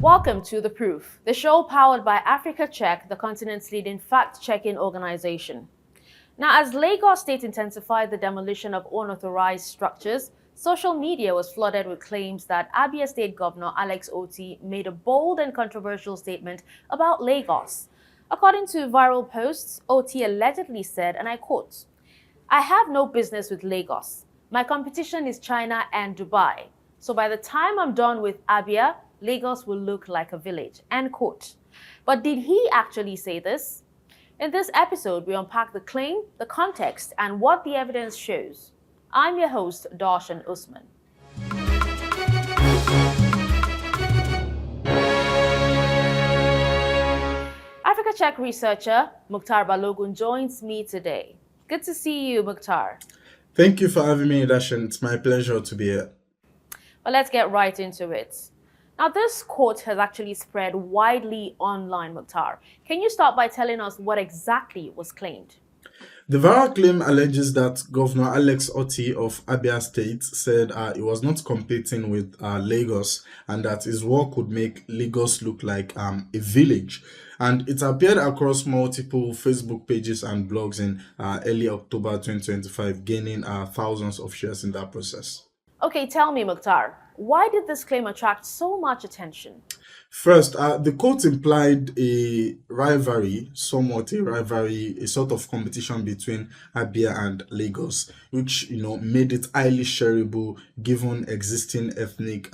Welcome to The Proof, the show powered by Africa Check, the continent's leading fact-checking organization. Now, as Lagos State intensified the demolition of unauthorized structures, social media was flooded with claims that Abia State Governor Alex Otti made a bold and controversial statement about Lagos. According to viral posts, Otti allegedly said, and I quote, "I have no business with Lagos. My competition is China and Dubai. So by the time I'm done with Abia, Lagos will look like a village," end quote. But did he actually say this? In this episode, we unpack the claim, the context, and what the evidence shows. I'm your host, Dashen Usman. Africa Check researcher Muktar Balogun joins me today. Good to see you, Muktar. Thank you for having me, Dashen. It's my pleasure to be here. Well, let's get right into it. Now, this quote has actually spread widely online, Muktar. Can you start by telling us what exactly was claimed? The viral claim alleges that Governor Alex Otti of Abia State said he was not competing with Lagos and that his work would make Lagos look like a village. And it appeared across multiple Facebook pages and blogs in early October 2025, gaining thousands of shares in that process. Okay, tell me, Muktar, why did this claim attract so much attention? First, the quote implied a rivalry, a sort of competition between Abia and Lagos, which made it highly shareable given existing ethnic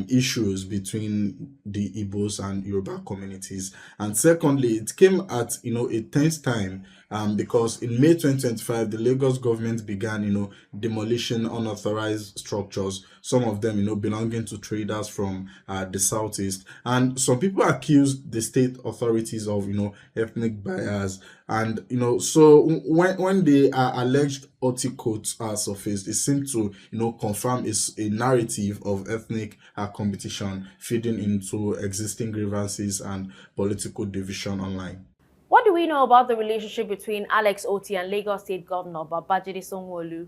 issues between the Igbos and Yoruba communities. And secondly, it came at a tense time because in May 2025, the Lagos government began demolishing unauthorized structures, some of them belonging to traders from the southeast. And some people accused the state authorities of ethnic bias. And so when the alleged Otti quotes surfaced, it seemed to confirm a narrative of ethnic competition feeding into existing grievances and political division online. What do we know about the relationship between Alex Otti and Lagos State Governor Babajide Sanwo-Olu?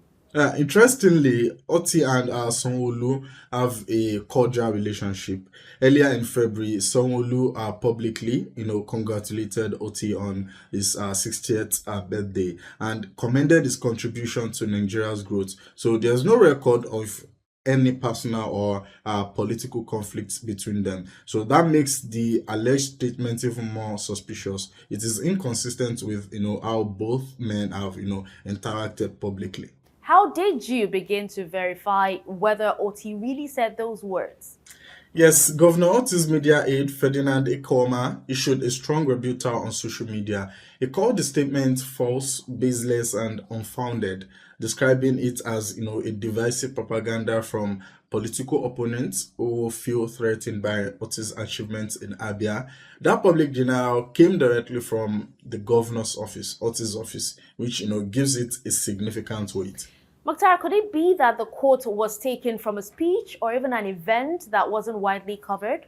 Interestingly, Otti and Sanwo-Olu have a cordial relationship. Earlier in February, Sanwo-Olu publicly, congratulated Otti on his 60th birthday and commended his contribution to Nigeria's growth. So there's no record of any personal or political conflicts between them. So that makes the alleged statement even more suspicious. It is inconsistent with how both men have interacted publicly. How did you begin to verify whether Otti really said those words? Yes, Governor Otti's media aide, Ferdinand Ikoma, issued a strong rebuttal on social media. He called the statement false, baseless, and unfounded, describing it as, a divisive propaganda from political opponents who feel threatened by Otti's achievements in Abia. That public denial came directly from the governor's office, Otti's office, which, gives it a significant weight. Muktar, could it be that the quote was taken from a speech or even an event that wasn't widely covered?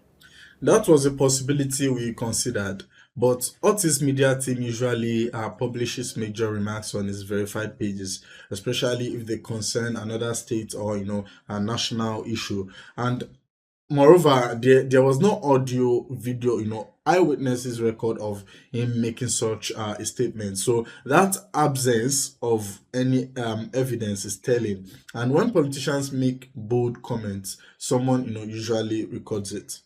That was a possibility we considered, but Otti's media team usually publishes major remarks on its verified pages, especially if they concern another state or a national issue. And moreover, there was no audio, video, eyewitnesses record of him making such a statement. So that absence of any evidence is telling. And when politicians make bold comments, someone usually records it.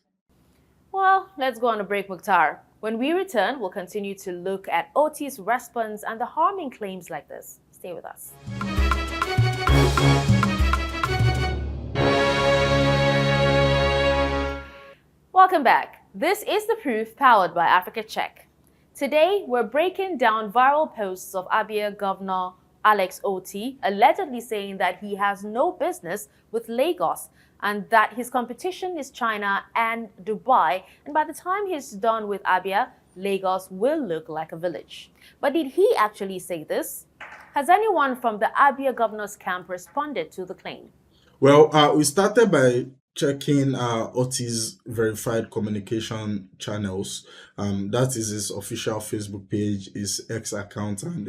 Well, let's go on a break, Muktar. When we return, we'll continue to look at Otti's response and the harming claims like this. Stay with us. Welcome back. This is The Proof, powered by Africa Check. Today, we're breaking down viral posts of Abia Governor Alex Otti allegedly saying that he has no business with Lagos and that his competition is China and Dubai, and by the time he's done with Abia, Lagos will look like a village. But did he actually say this? Has anyone from the Abia governor's camp responded to the claim? Well, we started by checking Otti's verified communication channels. That is his official Facebook page, his X account, and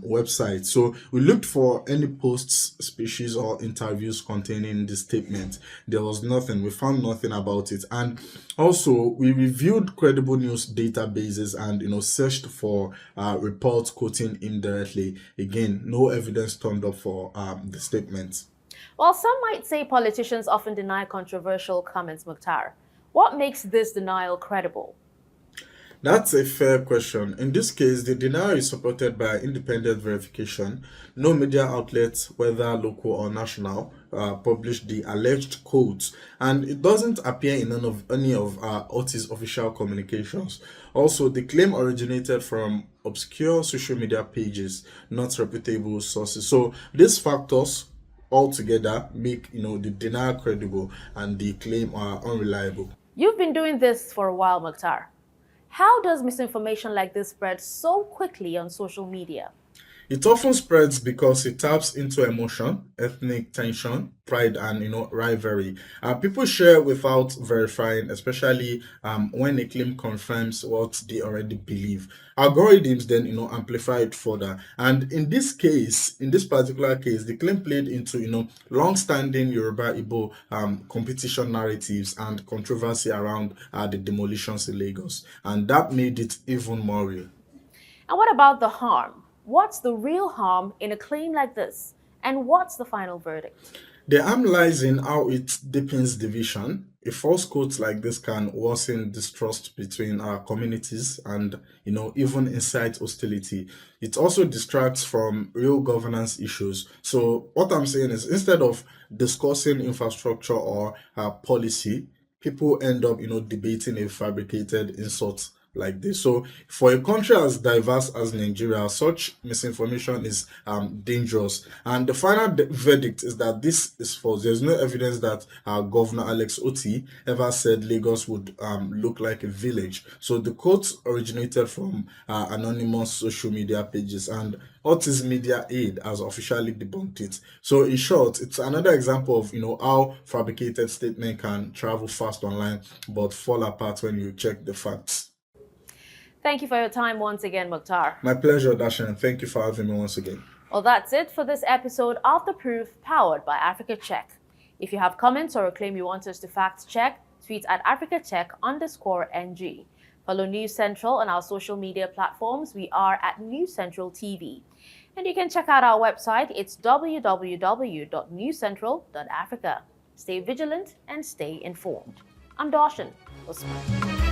website. So we looked for any posts, species, or interviews containing this statement. There was nothing. We found nothing about it, and also we reviewed credible news databases and searched for reports quoting indirectly. Again, no evidence turned up for the statement. While some might say politicians often deny controversial comments, Mukhtar, what makes this denial credible? That's a fair question. In this case, the denial is supported by independent verification. No media outlets, whether local or national, published the alleged quotes, and it doesn't appear in any of Otis' official communications. Also, the claim originated from obscure social media pages, not reputable sources. So these factors altogether make the denial credible and the claim unreliable. You've been doing this for a while, Mukhtar. How does misinformation like this spread so quickly on social media? It often spreads because it taps into emotion, ethnic tension, pride, and rivalry. People share without verifying, especially when a claim confirms what they already believe. Algorithms then amplify it further. And in this case, in this particular case, the claim played into long-standing Yoruba Igbo competition narratives and controversy around the demolitions in Lagos, and that made it even more real. And what about the harm? What's the real harm in a claim like this? And what's the final verdict? The harm lies in how it deepens division. A false quote like this can worsen distrust between our communities and, even incite hostility. It also distracts from real governance issues. So what I'm saying is, instead of discussing infrastructure or policy, people end up, debating a fabricated insult like this. So for a country as diverse as Nigeria, such misinformation is dangerous. And the final verdict is that this is false. There's no evidence that Governor Alex Otti ever said Lagos would look like a village. So the quote originated from anonymous social media pages, and Otti's media aid has officially debunked it. So in short, it's another example of how fabricated statement can travel fast online but fall apart when you check the facts. Thank you for your time once again, Mukhtar. My pleasure, Dashen. Thank you for having me once again. Well, that's it for this episode of The Proof, powered by Africa Check. If you have comments or a claim you want us to fact check, tweet at AfricaCheck_NG. Follow News Central on our social media platforms. We are at News Central TV. And you can check out our website. It's www.newscentral.africa. Stay vigilant and stay informed. I'm Dashen Usman.